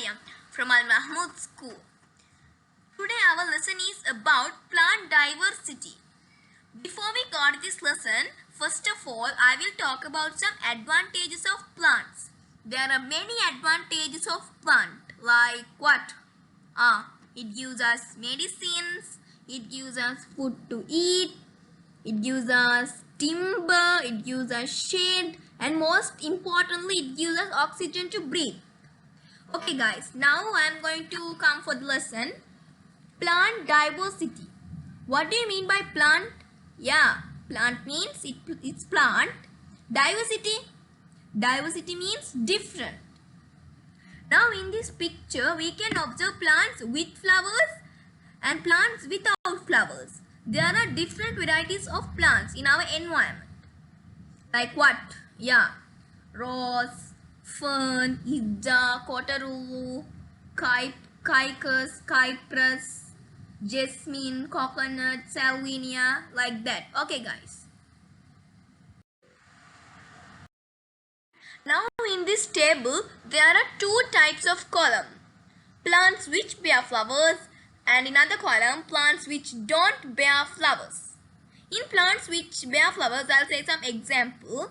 Maryam from Al Mahmood School. Today our lesson is about plant diversity. Before we start this lesson, first of all I will talk about some advantages of plants. There are many advantages of plant, like what? It gives us medicines, it gives us food to eat, it gives us timber, it gives us shade, and most importantly it gives us oxygen to breathe. Okay guys, now I am going to come for the lesson. Plant diversity. What do you mean by plant? Yeah, plant means it's plant. Diversity means different. Now in this picture we can observe plants with flowers and plants without flowers. There are different varieties of plants in our environment. Like what? Yeah, rose, fern, ida, kotarulu, cypress, jasmine, coconut, salvinia, like that. Okay guys. Now in this table there are two types of column. Plants which bear flowers and in other column plants which don't bear flowers. In plants which bear flowers, I'll say some example.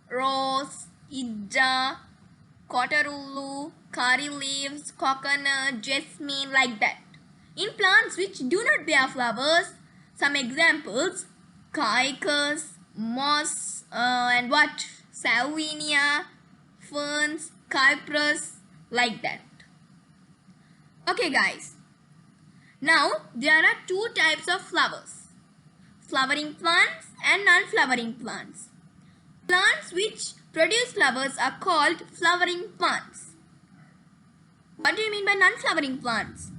Rose, ida, kotarulu, curry leaves, coconut, jasmine, like that. In plants which do not bear flowers, some examples: caicus, moss, and what? Salvinia, ferns, cypress, like that. Okay guys. Now there are two types of flowers: flowering plants and non-flowering plants. Plants which produce flowers are called flowering plants. What do you mean by non-flowering plants?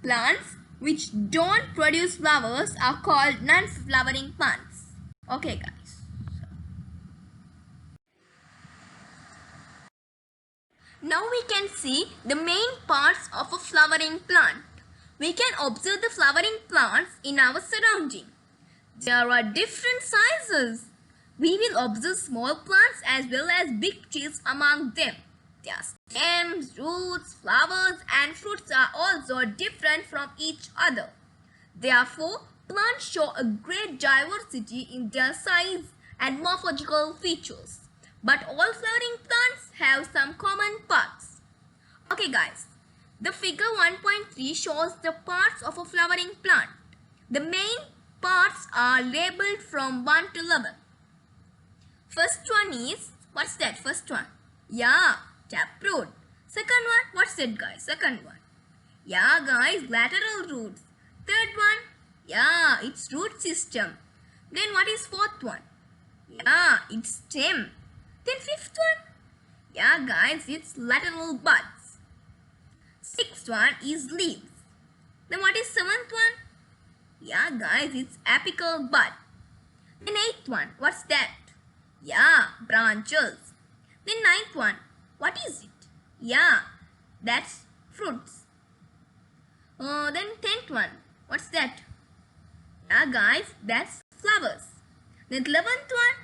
Plants which don't produce flowers are called non-flowering plants. Okay guys. Now we can see the main parts of a flowering plant. We can observe the flowering plants in our surrounding. There are different sizes. We will observe small plants as well as big trees among them. Their stems, roots, flowers and fruits are also different from each other. Therefore, plants show a great diversity in their size and morphological features. But all flowering plants have some common parts. Okay guys, the figure 1.3 shows the parts of a flowering plant. The main parts are labeled from 1 to 11. First one is, what's that first one? Yeah, taproot. Second one, what's that guys? Second one. Yeah guys, lateral roots. Third one, yeah, it's root system. Then what is fourth one? Yeah, it's stem. Then fifth one, yeah guys, it's lateral buds. Sixth one is leaves. Then what is seventh one? Yeah guys, it's apical bud. Then eighth one, what's that? Yeah, branches. Then ninth one, what is it? Yeah, that's fruits. Then 10th one, what's that? Yeah guys, that's flowers. Then 11th one,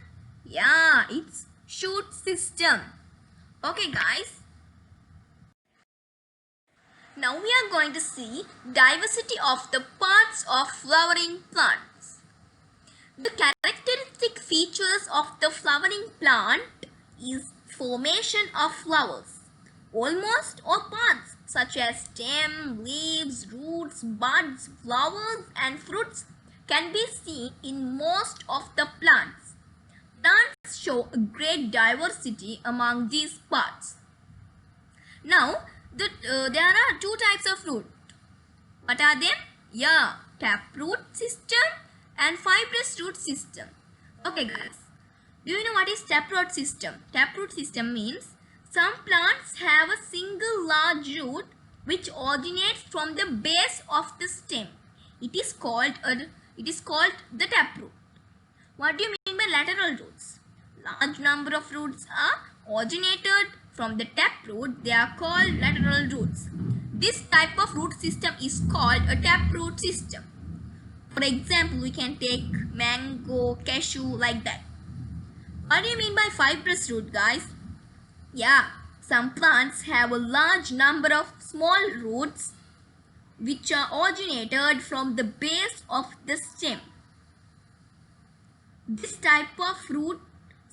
yeah, it's shoot system. Okay guys. Now we are going to see diversity of the parts of flowering plants. The characteristic features of the flowering plant is formation of flowers. Almost all parts such as stem, leaves, roots, buds, flowers and fruits can be seen in most of the plants. Plants show a great diversity among these parts. Now, there are two types of root. What are they? Yeah, taproot system and fibrous root system. Okay guys, do you know what is taproot system? Taproot system means some plants have a single large root which originates from the base of the stem. It is called the taproot. What do you mean by lateral roots? Large number of roots are originated from the taproot. They are called lateral roots. This type of root system is called a taproot system. For example, we can take mango, cashew, like that. What do you mean by fibrous root guys? Yeah, Some plants have a large number of small roots which are originated from the base of the stem. This type of root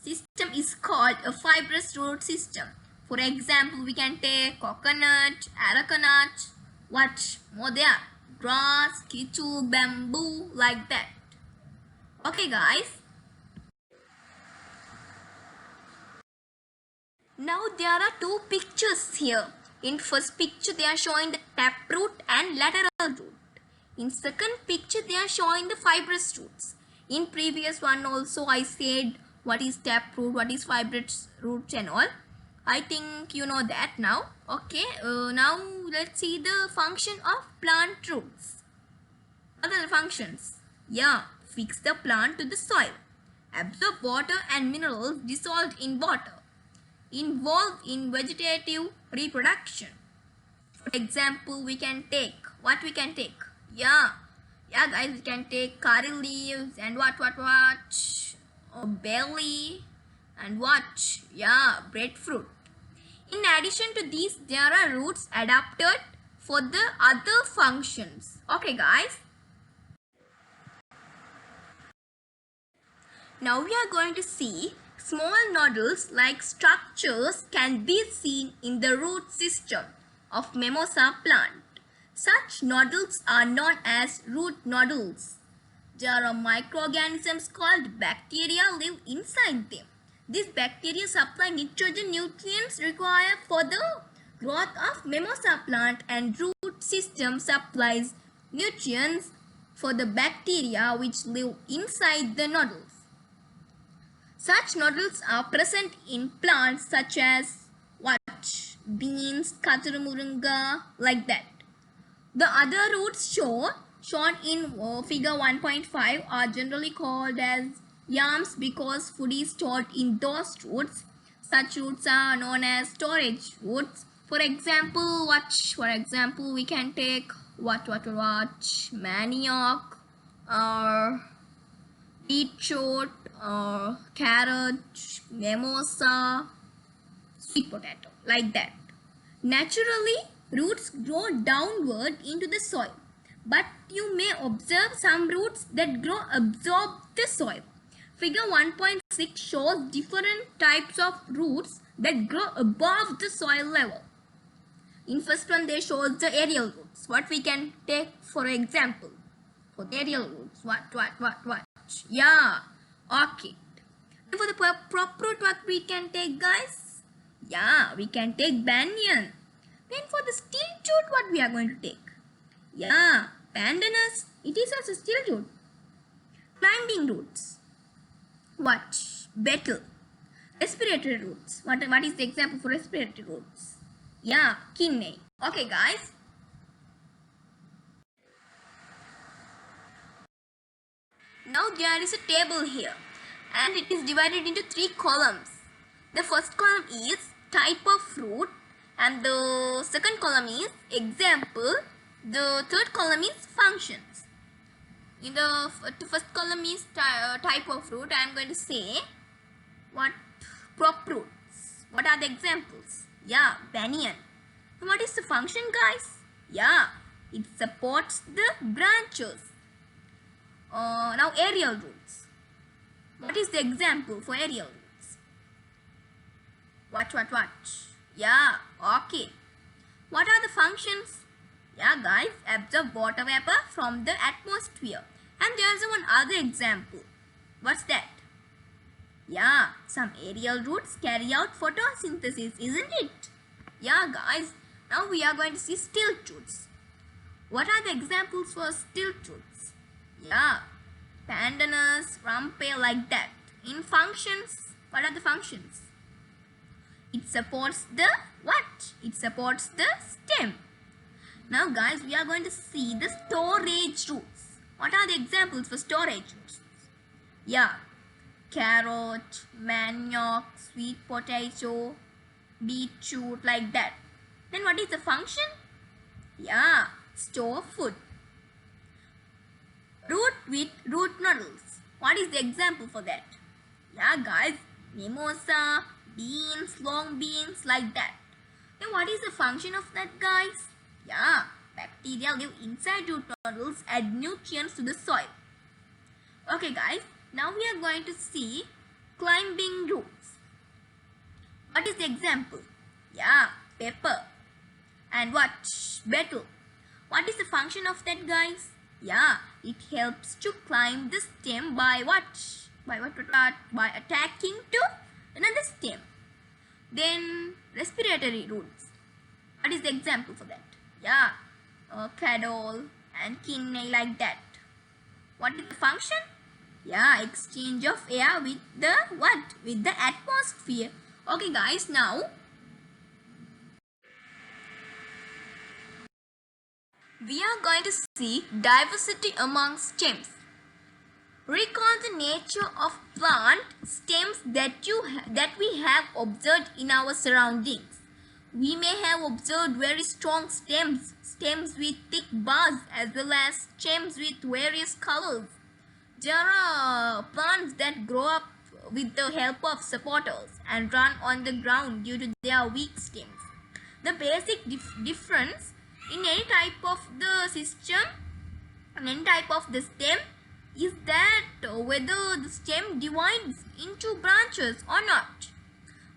system is called a fibrous root system. For example, we can take coconut, arecanut, what more there? Grass, ketu, bamboo, like that. Okay guys. Now there are two pictures here. In first picture they are showing the taproot and lateral root. In second picture they are showing the fibrous roots. In previous one also I said what is taproot, what is fibrous roots and all. I think you know that now. Okay, now let's see the function of plant roots. Other functions. Yeah, fix the plant to the soil. Absorb water and minerals dissolved in water. Involved in vegetative reproduction. For example, we can take, what we can take? Yeah guys, we can take curry leaves and what? Belly and what? Yeah, breadfruit. In addition to these, there are roots adapted for the other functions. Okay guys. Now we are going to see small nodules like structures can be seen in the root system of mimosa plant. Such nodules are known as root nodules. There are microorganisms called bacteria live inside them. These bacteria supply nitrogen nutrients required for the growth of mimosa plant, and root system supplies nutrients for the bacteria which live inside the nodules. Such nodules are present in plants such as what? Beans, katurumurunga, like that. The other roots shown in figure 1.5 are generally called as yams because food is stored in those roots. Such roots are known as storage roots. For example, we can take what? Manioc or beetroot or carrot, mimosa, sweet potato, like that. Naturally, roots grow downward into the soil, but you may observe some roots that grow absorb the soil. Figure 1.6 shows different types of roots that grow above the soil level. In first one, they show the aerial roots. What we can take for example? For the aerial roots, what? Yeah, orchid. And for the prop root, what we can take, guys? Yeah, we can take banyan. Then for the stilt root, what we are going to take? Yeah, pandanus. It is also stilt root. Climbing roots. What? Betel. Respiratory roots. What is the example for respiratory roots? Yeah, kidney. Okay, guys. Now there is a table here and it is divided into 3 columns. The first column is type of fruit and the second column is example. The third column is functions. In the first column is type of fruit. I am going to say what? Crop roots. What are the examples? Yeah, banyan. And what is the function, guys? Yeah, it supports the branches. Now aerial roots. What is the example for aerial roots? What? Yeah, okay. What are the functions? Yeah, guys, absorb water vapor from the atmosphere. And there is one other example. What's that? Yeah, some aerial roots carry out photosynthesis, isn't it? Yeah, guys. Now we are going to see stilt roots. What are the examples for stilt roots? Yeah, pandanus, rampe, like that. In functions, what are the functions? It supports the what? It supports the stem. Now guys, we are going to see the storage roots. What are the examples for storage roots? Yeah, carrot, manioc, sweet potato, beetroot, like that. Then what is the function? Yeah, store food. Root with root nodules. What is the example for that? Yeah, guys, mimosa, beans, long beans, like that. Then what is the function of that, guys? Yeah, bacteria live inside root nodules, add nutrients to the soil. Okay guys, now we are going to see climbing roots. What is the example? Yeah, pepper. And what? Beetle. What is the function of that, guys? Yeah, it helps to climb the stem by what? By what? By attacking to another stem. Then respiratory roots. What is the example for that? Yeah, cadol and kidney, like that. What is the function? Yeah, exchange of air with the what? With the atmosphere. Okay guys, now we are going to see diversity among stems. Recall the nature of plant stems that we have observed in our surroundings. We may have observed very strong stems with thick bars, as well as stems with various colors. There are plants that grow up with the help of supporters and run on the ground due to their weak stems. The basic difference in any type of the system, in any type of the stem, is that whether the stem divides into branches or not.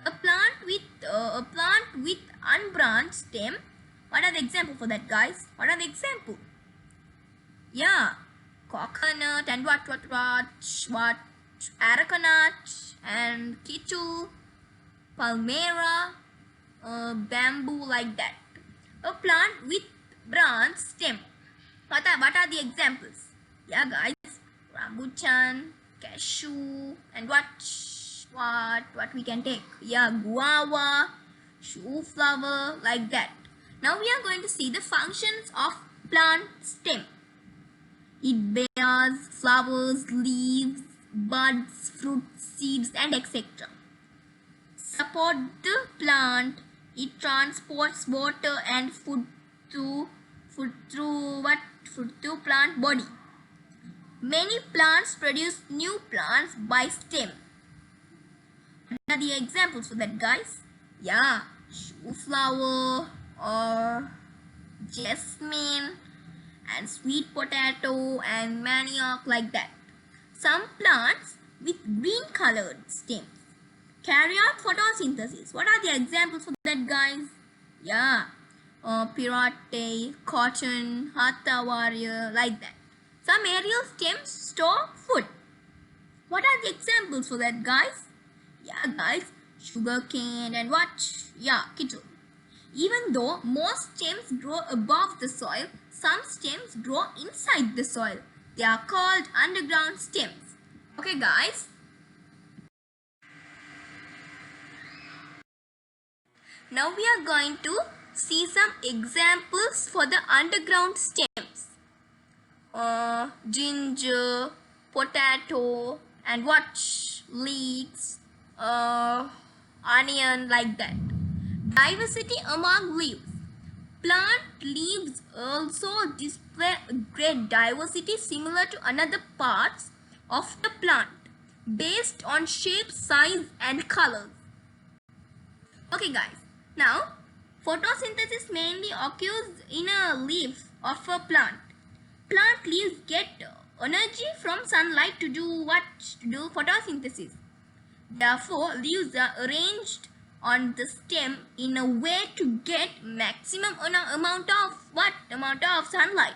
A plant with unbranched stem. What are the example for that, guys? What are the example? Yeah, coconut and what arecanut and kichu, palmera, bamboo, like that. A plant with branched stem. What are the examples? Yeah, guys, rambutan, cashew, and what we can take? Yeah, guava, shoe flower, like that. Now we are going to see the functions of plant stem. It bears flowers, leaves, buds, fruits, seeds, and etc. Support the plant. It transports water and food through plant body. Many plants produce new plants by stem. What are the examples for that, guys? Yeah, shoe flower or jasmine and sweet potato and manioc, like that. Some plants with green colored stems carry out photosynthesis. What are the examples for that, guys? Yeah, pirate, cotton, hatha warrior, like that. Some aerial stems store food. What are the examples for that, guys? Yeah, guys, sugarcane and what? Yeah, kittle. Even though most stems grow above the soil, some stems grow inside the soil. They are called underground stems. Okay, guys. Now we are going to see some examples for the underground stems. Ginger, potato, and what? Leeks, onion, like that. Diversity among leaves. Plant leaves also display a great diversity similar to another parts of the plant based on shape, size, and colors. Okay guys, now photosynthesis mainly occurs in a leaf of a plant. Plant leaves get energy from sunlight to do what? To do photosynthesis. Therefore, leaves are arranged on the stem in a way to get maximum amount of sunlight.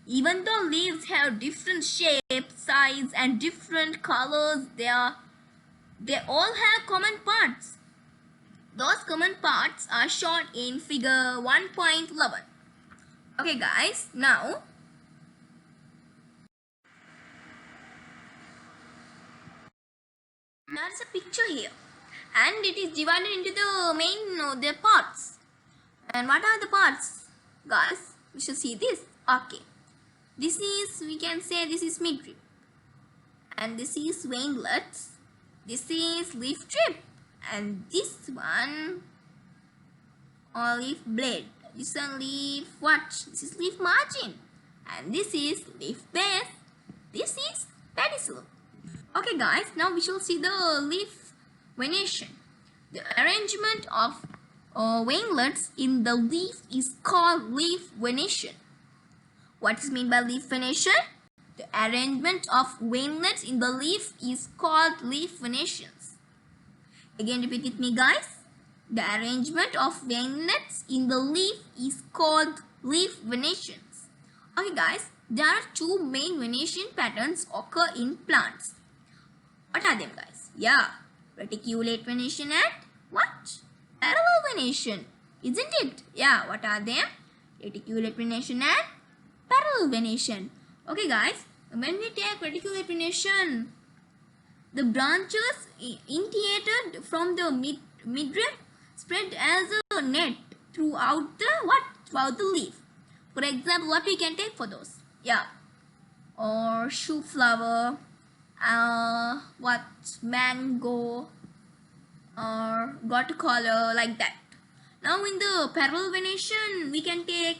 Even though leaves have different shapes, size, and different colors, they all have common parts. Those common parts are shown in figure 1.11. Okay guys, now there is a picture here and it is divided into the parts. And what are the parts, guys? We should see this. Okay, this is, we can say this is midrib, and this is weinlets, this is leaf tip, and this one leaf blade, this one leaf what? This is leaf margin, and this is leaf base, this is pedicel. Okay guys, now we shall see the leaf venation. The arrangement of weinlets in the leaf is called leaf venation. What is meant by leaf venation? The arrangement of weinlets in the leaf is called leaf venations. Again, repeat with me, guys. The arrangement of weinlets in the leaf is called leaf venations. Okay, guys, there are two main venation patterns occur in plants. What are them, guys? Yeah, reticulate venation and what? Parallel venation, isn't it? Yeah, what are them? Reticulate venation and parallel venation. Okay, guys, when we take reticulate venation, the branches initiated from the midrib spread as a net throughout the what? Throughout the leaf. For example, what we can take for those? Yeah, or shoe flower, what, mango, or got color, like that. Now in the parallel venation, we can take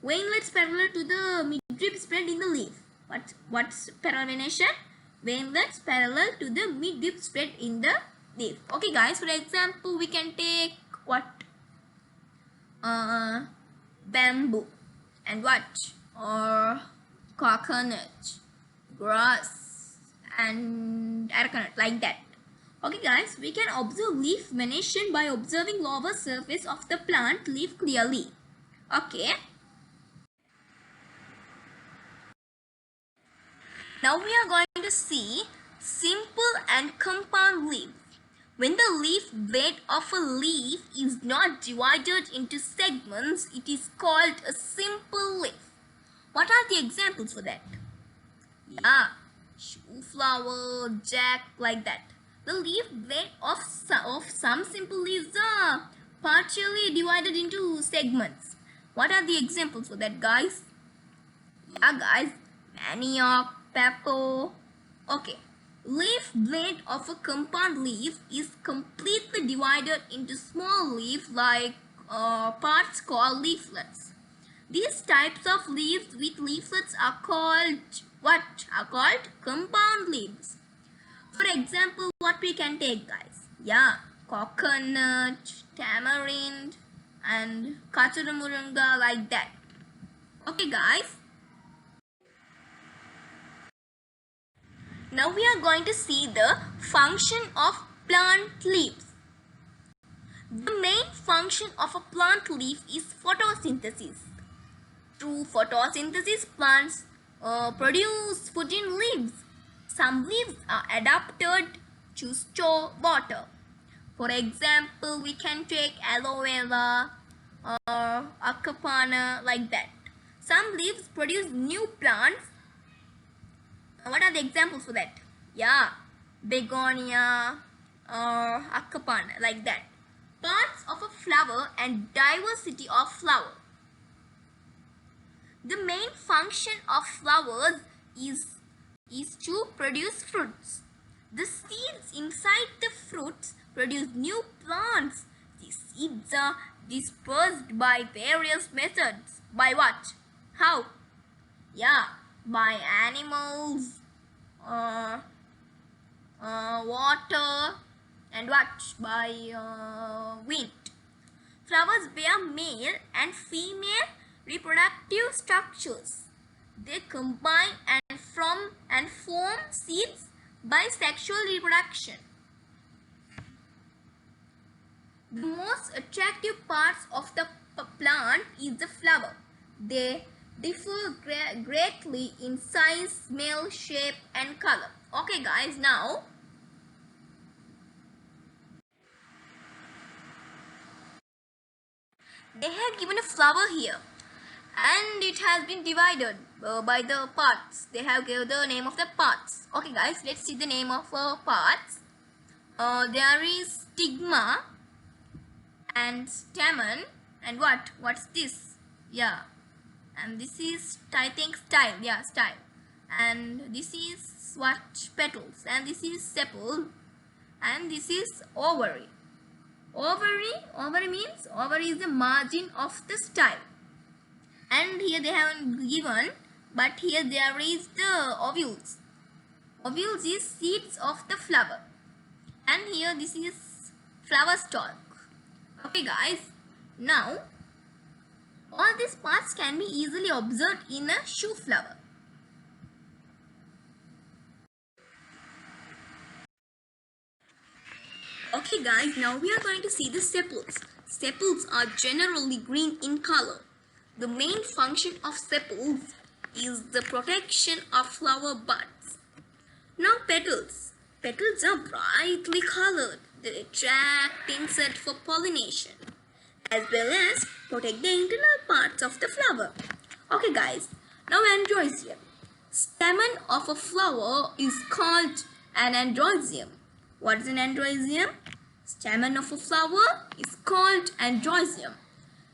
weinlets parallel to the midrib spread in the leaf. What's parallel venation? Weinlets parallel to the midrib spread in the leaf. Okay, guys. For example, we can take what? Bamboo and what? Or coconut, grass, and arecanut, like that. Okay, guys. We can observe leaf venation by observing lower surface of the plant leaf clearly. Okay. Now we are going to see simple and compound leaves. When the leaf blade of a leaf is not divided into segments, it is called a simple leaf. What are the examples for that? Yeah, shoe flower, jack, like that. The leaf blade of some simple leaves are partially divided into segments. What are the examples for that, guys? Yeah, guys, manioc, pepper. Okay, leaf blade of a compound leaf is completely divided into small leaf like parts called leaflets. These types of leaves with leaflets are called what? Are called compound leaves. For example, what we can take, guys? Yeah, coconut, tamarind, and kacharamuranga, like that. Okay, guys. Now we are going to see the function of plant leaves. The main function of a plant leaf is photosynthesis. Through photosynthesis, plants produce food in leaves. Some leaves are adapted to store water. For example, we can take aloe vera or acapana, like that. Some leaves produce new plants. What are the examples for that? Yeah, begonia or acapana, like that. Parts of a flower and diversity of flower. The main function of flowers is to produce fruits. The seeds inside the fruits produce new plants. These seeds are dispersed by various methods. By what? How? Yeah, by animals, water, and what? By wind. Flowers bear male and female reproductive structures. They combine and form seeds by sexual reproduction. The most attractive parts of the plant is the flower. They differ greatly in size, smell, shape, and color. Okay, guys, now they have given a flower here and it has been divided by the parts. They have given the name of the parts. Okay, guys, let's see the name of parts. There is stigma and stamen, and what's this? Yeah, and this is, I think, style. Yeah, style. And this is what? Petals. And this is sepal. And this is ovary. Ovary means, ovary is the margin of the style. And here they haven't given, but here there is the ovules. Ovules is seeds of the flower. and here this is flower stalk. Okay guys, now all these parts can be easily observed in a shoe flower. Okay guys, now we are going to see the sepals. Sepals are generally green in color. The main function of sepals is the protection of flower buds. Now petals. Petals are brightly colored. They attract insects for pollination as well as protect the internal parts of the flower. Okay guys, now androecium. Stamen of a flower is called an androecium. What is an androecium? Stamen of a flower is called androecium.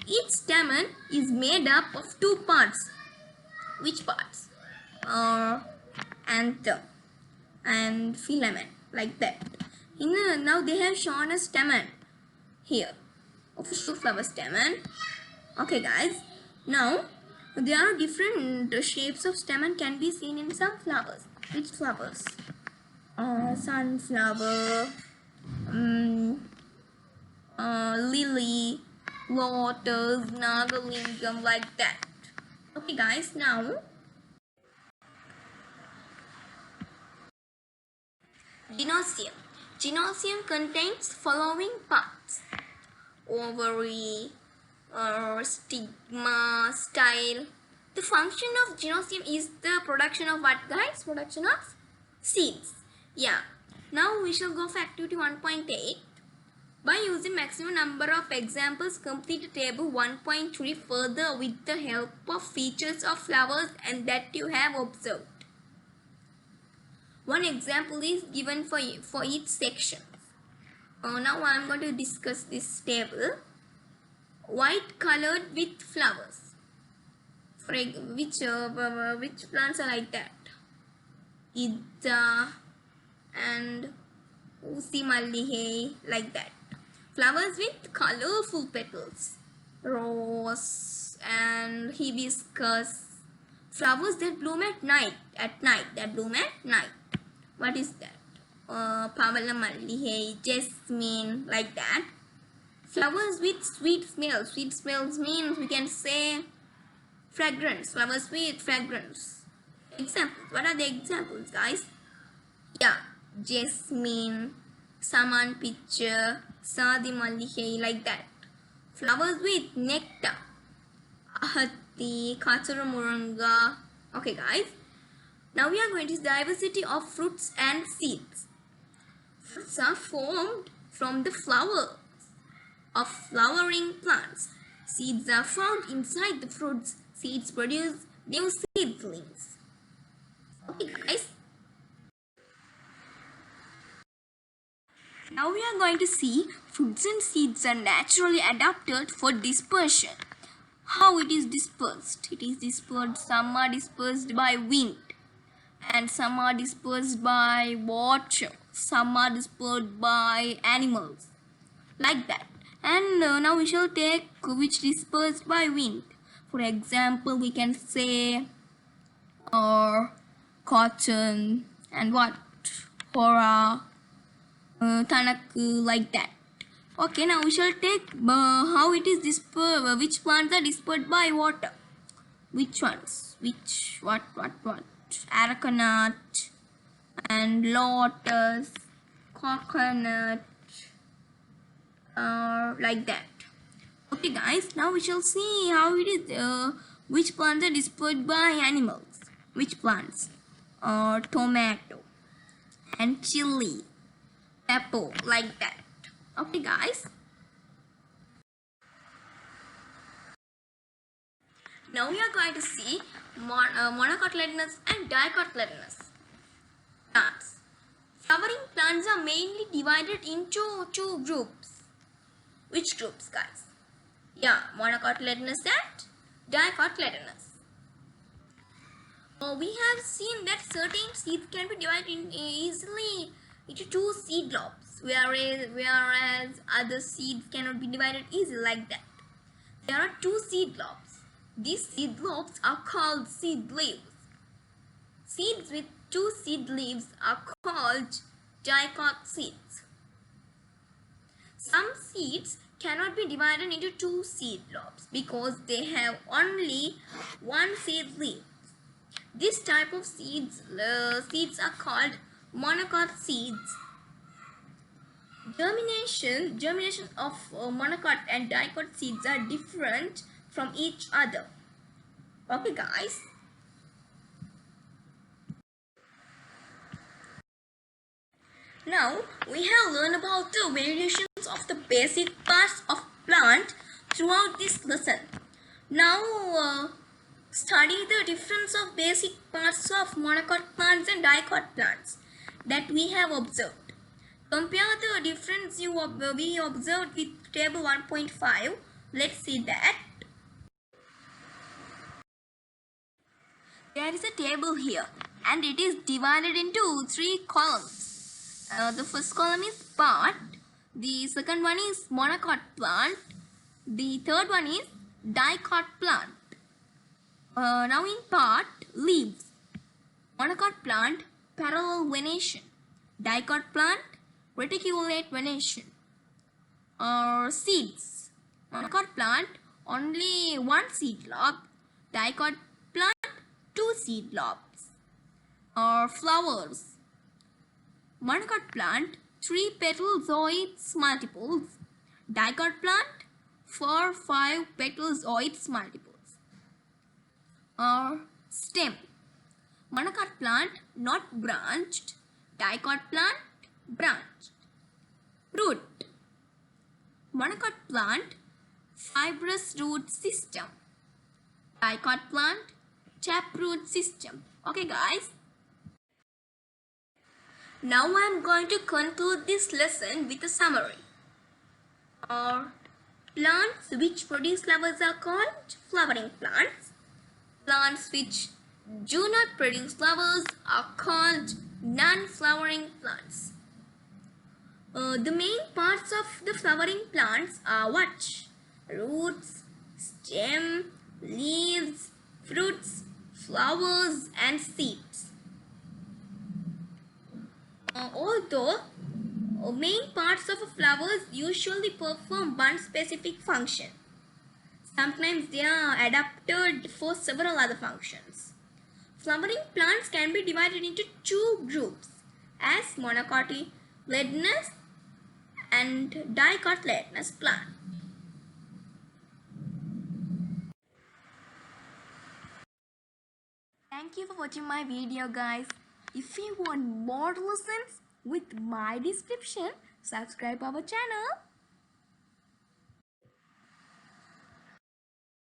Each stamen is made up of two parts. Which parts? Anther and filament, like that. Now they have shown a stamen here of a shoe flower stamen. Okay guys, now there are different shapes of stamen can be seen in some flowers. Which flowers? Sunflower, lily, lotus, nagalingam, like that. Okay guys, now gynosium. Gynosium contains following parts: ovary, stigma, style. The function of gynosium is the production of what guys? Production of seeds. Yeah. Now we shall go for activity 1.8. By using maximum number of examples, complete table 1.3 further with the help of features of flowers and that you have observed. One example is given for each section. Now I am going to discuss this table. White colored with flowers. For which plants are like that? Ida and Usi Mallihe, like that. Flowers with colorful petals. Rose and hibiscus. Flowers that bloom at night. That bloom at night. What is that? Pavala Mallihe, jasmine, like that. Flowers with sweet smells. Sweet smells means we can say fragrance. Flowers with fragrance. Examples. What are the examples, guys? Yeah, jasmine, saman pitcher, sadi mallihe, like that. Flowers with nectar. Ahati, kacharamuranga. Okay, guys. Now we are going to see diversity of fruits and seeds. Fruits are formed from the flowers of flowering plants. Seeds are found inside the fruits. Seeds produce new seedlings. Okay guys. Now we are going to see fruits and seeds are naturally adapted for dispersion. How it is dispersed? It is dispersed, some are dispersed by wind and some are dispersed by water. Some are dispersed by animals. Like that. And now we shall take which dispersed by wind. For example, we can say cotton and what? Hora, tanaku, like that. Okay, now we shall take how it is dispersed, which plants are dispersed by water. Which ones? Which, what? Arecanut and lotus, coconut, like that. Okay guys, now we shall see how it is, which plants are dispersed by animals. Which plants? Tomato and chili, pepper, like that. Okay guys. Now we are going to see monocotyledonous and dicotyledonous plants. Flowering plants are mainly divided into two groups. Which groups, guys? Yeah, monocotyledonous and dicotyledonous. We have seen that certain seeds can be divided easily into two seed lobes, whereas other seeds cannot be divided easily like that. There are two seed lobes. These seed lobes are called seed leaves. Seeds with two seed leaves are called dicot seeds. seeds cannot be divided into two seed lobes because they have only one seed leaf. This type of seeds are called monocot seeds. Germination of monocot and dicot seeds are different from each other. Okay, guys. Now we have learned about the variations of the basic parts of plant throughout this lesson. Now study the difference of basic parts of monocot plants and dicot plants that we have observed. Compare the difference we observed with table 1.5. Let's see that. There is a table here and it is divided into 3 columns. The first column is part, the second one is monocot plant, the third one is dicot plant. Now in part, leaves. Monocot plant, parallel venation. Dicot plant, reticulate venation. Seeds. Monocot plant, only one seed lobe. Dicot plant, 2 seed lobes. Flowers. Monocot plant, 3 petalozoids multiples. Dicot plant, 4-5 petalozoids multiples. Stem. Monocot plant not branched. Dicot plant branched. Root. Monocot plant fibrous root system. Dicot plant taproot system. Okay, guys. Now I am going to conclude this lesson with a summary. Plants which produce flowers are called flowering plants. Plants which do not produce flowers are called non-flowering plants. The main parts of the flowering plants are what? Roots, stem, leaves, fruits, flowers and seeds. Although main parts of flowers usually perform one specific function, sometimes they are adapted for several other functions. Flowering plants can be divided into 2 groups as monocotyledonous and dicotyledonous plant. Thank you for watching my video, guys. If you want more lessons with my description, subscribe our channel.